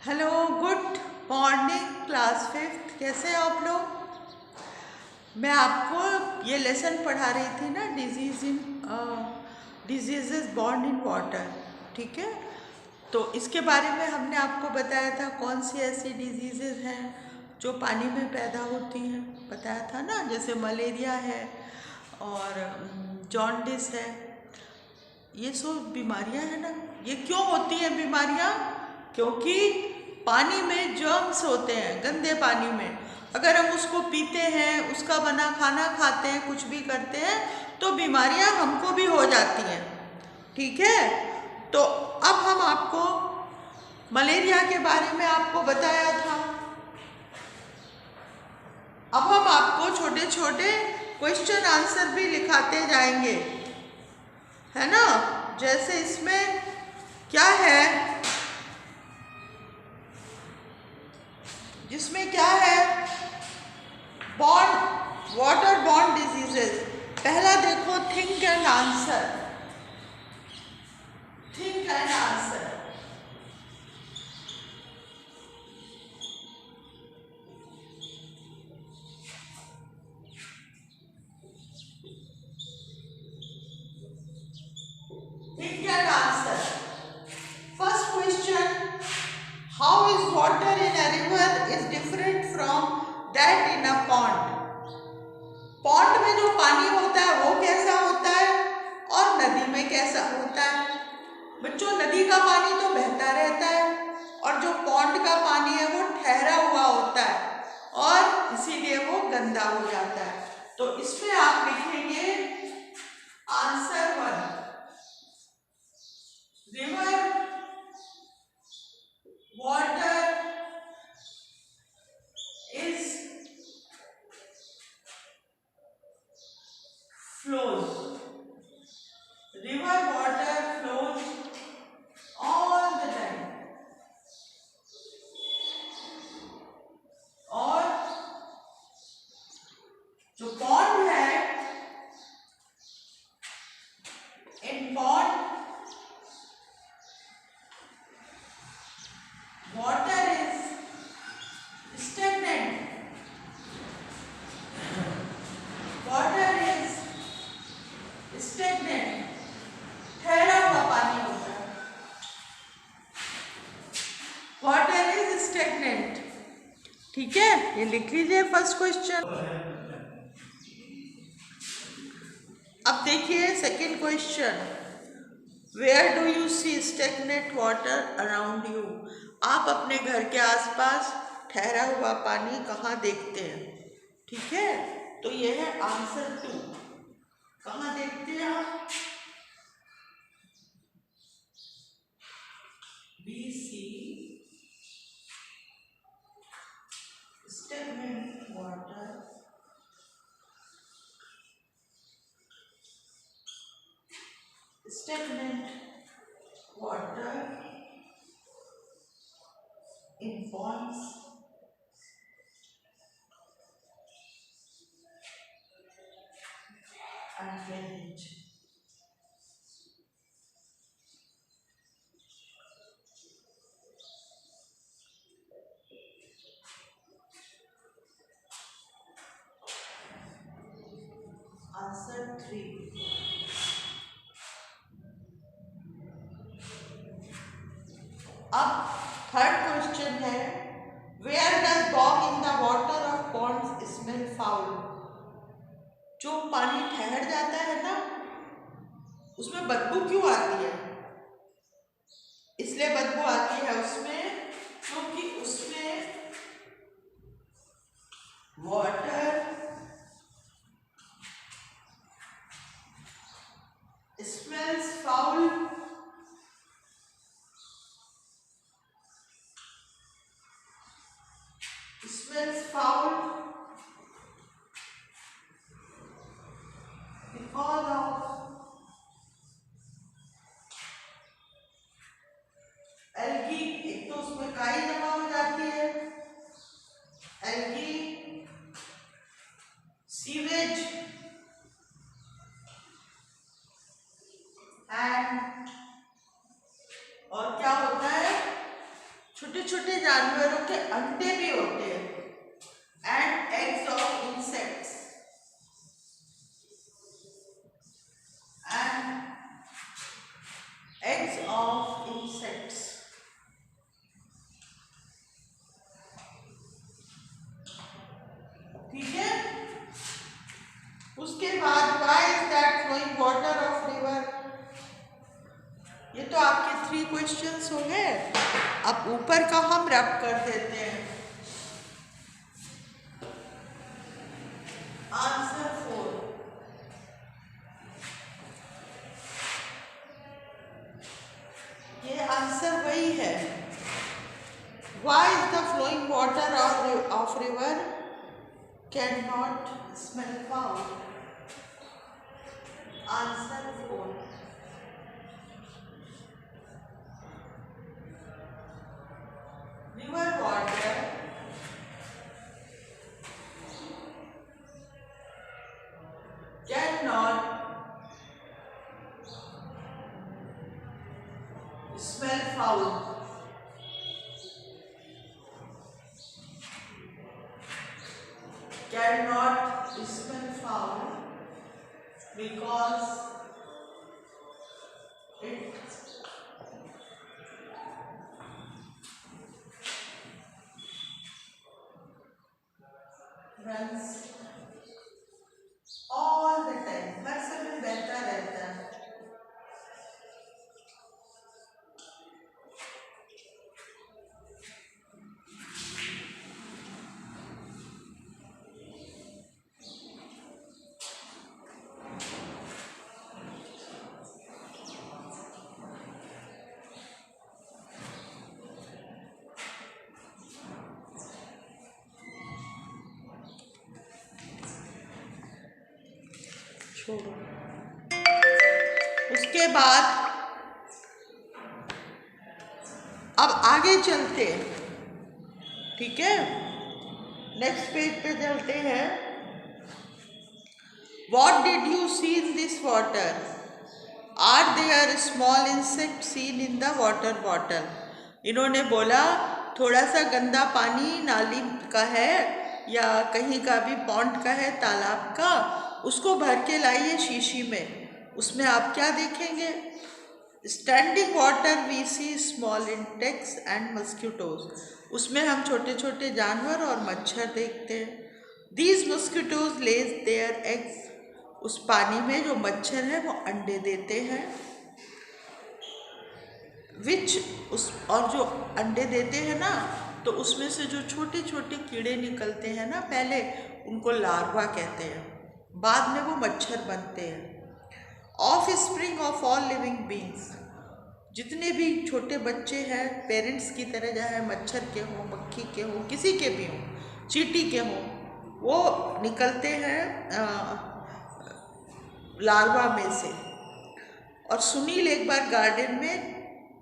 Hello, good morning class fifth. कैसे हैं आप लोग? मैं आपको ये लेसन पढ़ा रही थी ना, डिजीजेस बॉर्न इन वाटर। ठीक है, तो इसके बारे में हमने आपको बताया था कौन सी ऐसी डिजीजेज हैं जो पानी में पैदा होती हैं। बताया था ना, जैसे मलेरिया है और जॉन्डिस है। ये सब बीमारियां हैं ना। ये क्यों होती हैं बीमारियां? क्योंकि पानी में जर्म्स होते हैं। गंदे पानी में अगर हम उसको पीते हैं, उसका बना खाना खाते हैं, कुछ भी करते हैं, तो बीमारियां हमको भी हो जाती हैं। ठीक है, तो अब हम आपको मलेरिया के बारे में आपको बताया था। अब हम आपको छोटे छोटे क्वेश्चन आंसर भी लिखाते जाएंगे, है ना। जैसे इसमें क्या है, जिसमें क्या है, बॉन्ड वाटर बॉन्ड डिजीजेस। पहला देखो, think and answer. Think and answer. Think and answer. First question, how is water in a river is different from that in a pond. Pond में जो पानी होता है वो कैसा होता है और नदी में कैसा होता है। बच्चों, नदी का पानी तो बहता रहता है और जो पॉन्ड का पानी है वो ठहरा हुआ होता है और इसीलिए वो गंदा हो जाता है। तो इसमें आप लिखेंगे answer 1, river water is flows. River water flows all the time. और जो पॉन्ड है, in pond water is stagnant. Water is stagnant, ठहरा हुआ पानी होता है। Water is stagnant. ठीक है, ये लिख लीजिए फर्स्ट क्वेश्चन। अब देखिए second question, where do you see stagnant water around you. आप अपने घर के आसपास ठहरा हुआ पानी कहाँ देखते हैं। ठीक है, तो ये है आंसर 2। कहाँ देखते हैं आप? We see stagnant water in ponds and drainage. Answer 3. अब थर्ड क्वेश्चन है, where does bog in the water of ponds smell foul. जो पानी ठहर जाता है ना, उसमें बदबू क्यों आती है? इसलिए बदबू आती है उसमें क्योंकि उसमें water smells foul because of algae. एक तो उसमें काई जमा हो जाती है, एल्गी, सीवेज एंड, और क्या होता है, छोटे छोटे जानवरों के अंडे भी होते हैं and eggs of insects and eggs of insects. ठीक है, उसके बाद why is that flowing water of river. ये तो आपके 3 क्वेश्चंस हो गए। अब ऊपर का हम रैप कर देते हैं। आंसर 4, ये आंसर वही है। Why is the flowing water of river can not smell foul. Answer 4। River water cannot smell foul. Cannot smell foul because it runs all the time, हर समय बहता रहता है। छोड़ो, उसके बाद अब आगे चलते हैं। ठीक है, नेक्स्ट पेज पे चलते हैं। What did you see in this water? Are there small insects seen in the water bottle? इन्होंने बोला थोड़ा सा गंदा पानी नाली का है या कहीं का भी पॉन्ड का है, तालाब का, उसको भर के लाइए शीशी में। उसमें आप क्या देखेंगे? Standing water we see small insects and mosquitoes. उसमें हम छोटे छोटे जानवर और मच्छर देखते हैं। These mosquitoes lays their eggs. उस पानी में जो मच्छर है वो अंडे देते हैं। और जो अंडे देते हैं ना, तो उसमें से जो छोटे छोटे कीड़े निकलते हैं ना, पहले उनको लार्वा कहते हैं, बाद में वो मच्छर बनते हैं। Of spring of all living beings. जितने भी छोटे बच्चे हैं, पेरेंट्स की तरह, चाहे मच्छर के हों, मक्खी के हों, किसी के भी हों, चींटी के हों, वो निकलते हैं लार्वा में से। और सुनील एक बार गार्डन में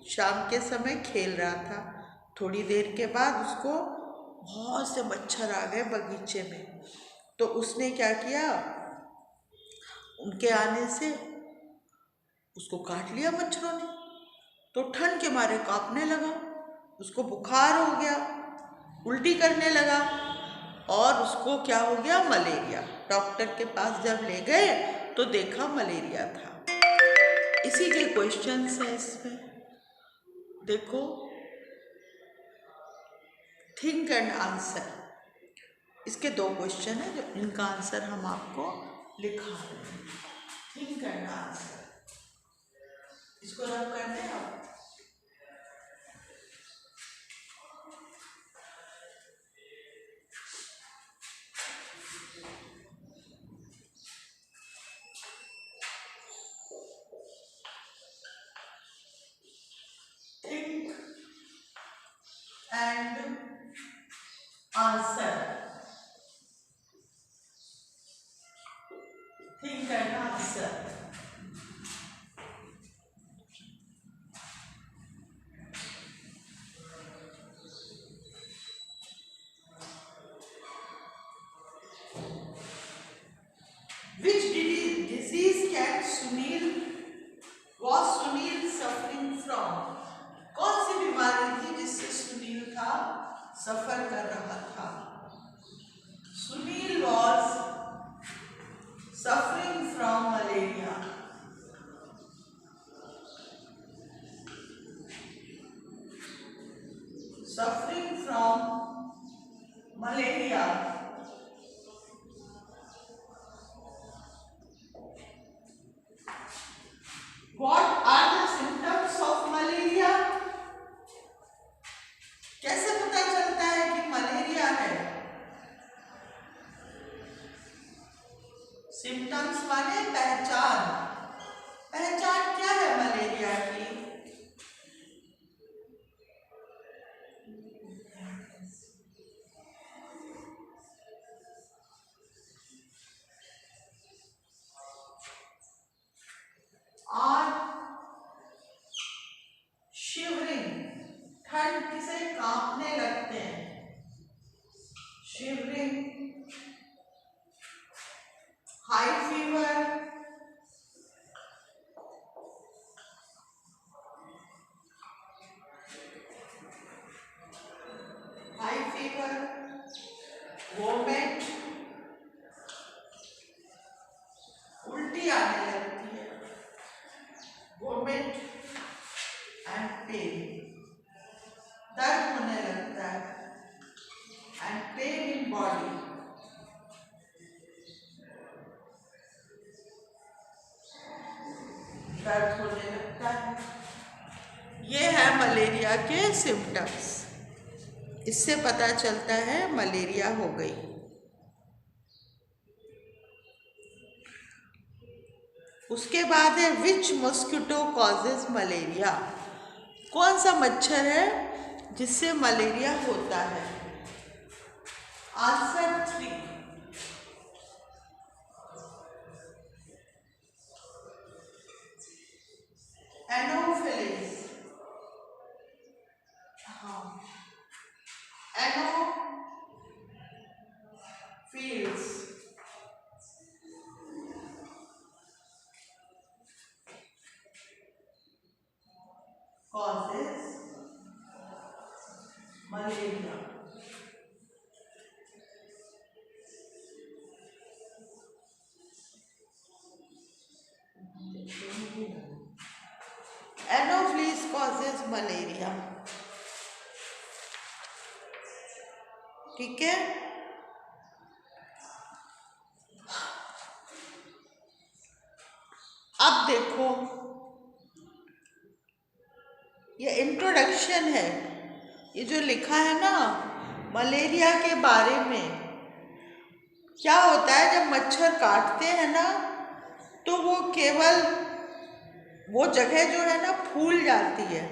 शाम के समय खेल रहा था। थोड़ी देर के बाद उसको बहुत से मच्छर आ गए बगीचे में। तो उसने क्या किया, उनके आने से उसको काट लिया मच्छरों ने। तो ठंड के मारे कांपने लगा, उसको बुखार हो गया, उल्टी करने लगा और उसको क्या हो गया, मलेरिया। डॉक्टर के पास जब ले गए तो देखा मलेरिया था। इसी के क्वेश्चंस हैं इसमें, देखो, थिंक एंड आंसर। इसके 2 क्वेश्चन है, जो इनका आंसर हम आपको लिखा रहे हैं। थिंक एंड आंसर, इसको रब कर दें आप। Think and answer. Think and answer. Which disease was Sunil suffering from? कौन सी बीमारी थी जिससे सुनील सफर कर रहा था। Sunil was suffering from malaria. Suffering from malaria. What are the symptoms of malaria? कैसे पता चलता है कि मलेरिया है? सिम्टम्स माने पहचान। पहचान क्या है मलेरिया की? और शिवरिंग, ठंड से कांपने लगते हैं। शिवरिंग, हाई फीवर, वोमिट, उल्टी आने लगती है। वोमिट एंड पेन, दर्द होने लगता है। एंड पेन इन बॉडी, दर्द होने लगता है। ये है मलेरिया के सिम्टम्स। इससे पता चलता है मलेरिया हो गई। उसके बाद है विच मॉस्किटो कॉजेज मलेरिया। कौन सा मच्छर है जिससे मलेरिया होता है? Answer 3, Anopheles. हाँ, Anopheles causes malaria. Anopheles causes malaria. ठीक है। अब देखो, ये इंट्रोडक्शन है। ये जो लिखा है ना मलेरिया के बारे में, क्या होता है जब मच्छर काटते हैं ना तो वो केवल वो जगह जो है ना फूल जाती है,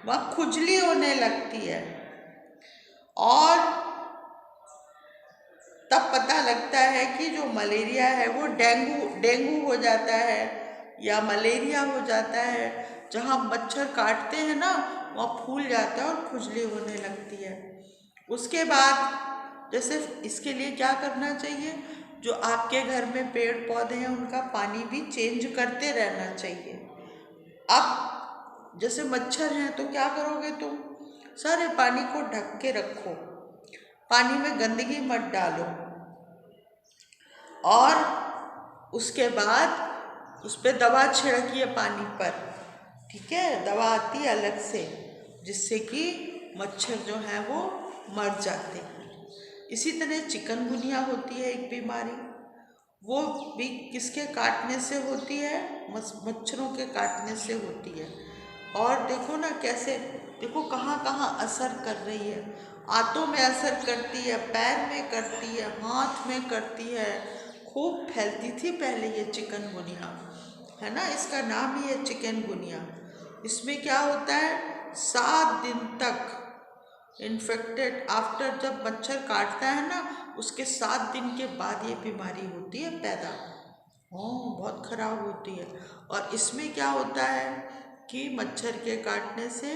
वहाँ खुजली होने लगती है और तब पता लगता है कि जो मलेरिया है वो डेंगू हो जाता है या मलेरिया हो जाता है। जहाँ मच्छर काटते हैं ना वहाँ फूल जाता है और खुजली होने लगती है। उसके बाद जैसे इसके लिए क्या करना चाहिए, जो आपके घर में पेड़ पौधे हैं उनका पानी भी चेंज करते रहना चाहिए। अब जैसे मच्छर हैं तो क्या करोगे तुम, सारे पानी को ढक के रखो, पानी में गंदगी मत डालो और उसके बाद उस पर दवा छिड़किए पानी पर। ठीक है, दवा आती है अलग से जिससे कि मच्छर जो है वो मर जाते हैं। इसी तरह चिकनगुनिया होती है एक बीमारी, वो भी किसके काटने से होती है, मच्छरों के काटने से होती है। और देखो ना कैसे, देखो कहाँ कहाँ असर कर रही है। आंतों में असर करती है, पैर में करती है, हाथ में करती है। खूब फैलती थी पहले ये चिकनगुनिया, है ना, इसका नाम ही है चिकनगुनिया। इसमें क्या होता है, 7 दिन तक इन्फेक्टेड आफ्टर, जब मच्छर काटता है ना उसके 7 दिन के बाद ये बीमारी होती है पैदा। बहुत खराब होती है। और इसमें क्या होता है कि मच्छर के काटने से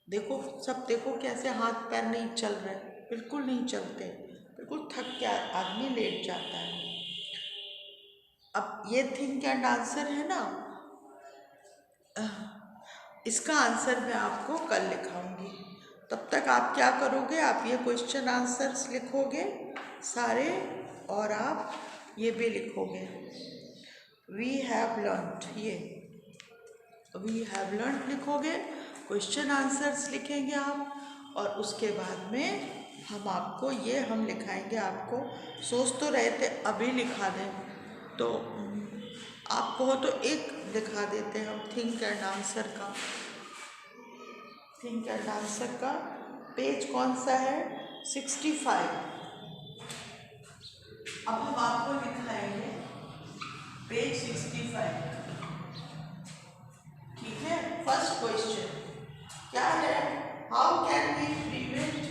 देखो सब, देखो कैसे हाथ पैर नहीं चल रहे, बिल्कुल नहीं चलते, बिल्कुल थक के आदमी लेट जाता है। अब ये थिंक एंड आंसर है ना, इसका आंसर मैं आपको कल लिखाऊंगी। तब तक आप क्या करोगे, आप ये क्वेश्चन आंसर्स लिखोगे सारे, और आप ये भी लिखोगे वी हैव लर्नड, ये वी हैव लर्नड लिखोगे, क्वेश्चन आंसर्स लिखेंगे आप, और उसके बाद में हम लिखाएंगे आपको। सोच तो रहे थे अभी लिखा दें, तो आप कहो तो एक लिखा देते हैं हम, थिंक एंड आंसर का पेज कौन सा है, 65। अब हम आपको लिखाएंगे पेज 65, ठीक है। फर्स्ट क्वेश्चन क्या है, how can we prevent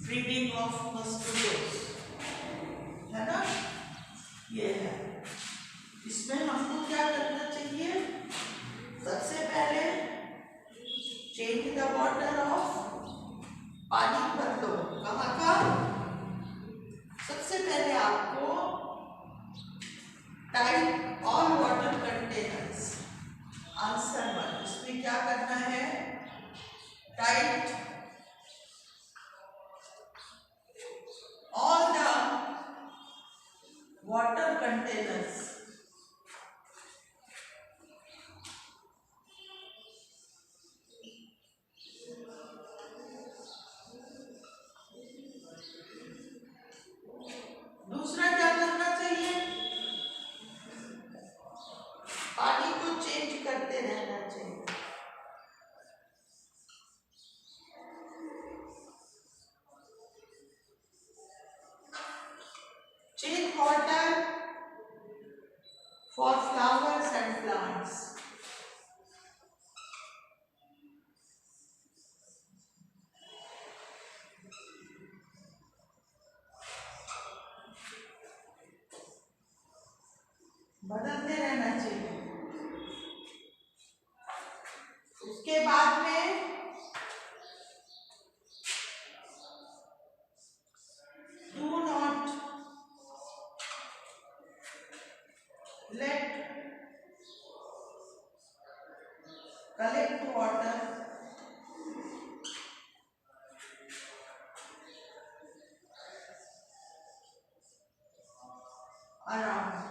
breeding of mosquitoes, है ना, ये है। इसमें हमको क्या करना चाहिए, सबसे पहले चेंज द वाटर ऑफ, पानी बदलो, कहाँ का, सबसे पहले आपको tight all water containers, answer 1, इसमें क्या करना है, tight all the water containers, दूसरा क्या करना चाहिए, पानी को चेंज करते रहना चाहिए, change water for flowers and plants, बदलते रहना चाहिए। उसके बाद में do not let collect water around,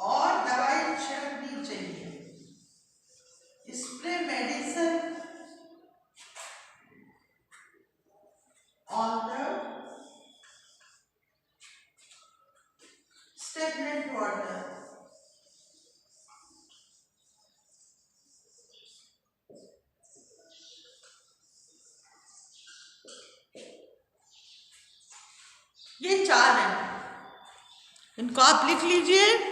और दवाई छिड़कनी चाहिए, spray medicine on the stagnant water, ये 4 हैं, इनको आप लिख लीजिए।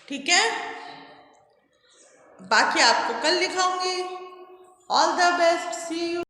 ठीक है, बाकी आपको कल लिखाऊंगी। All the best, see you.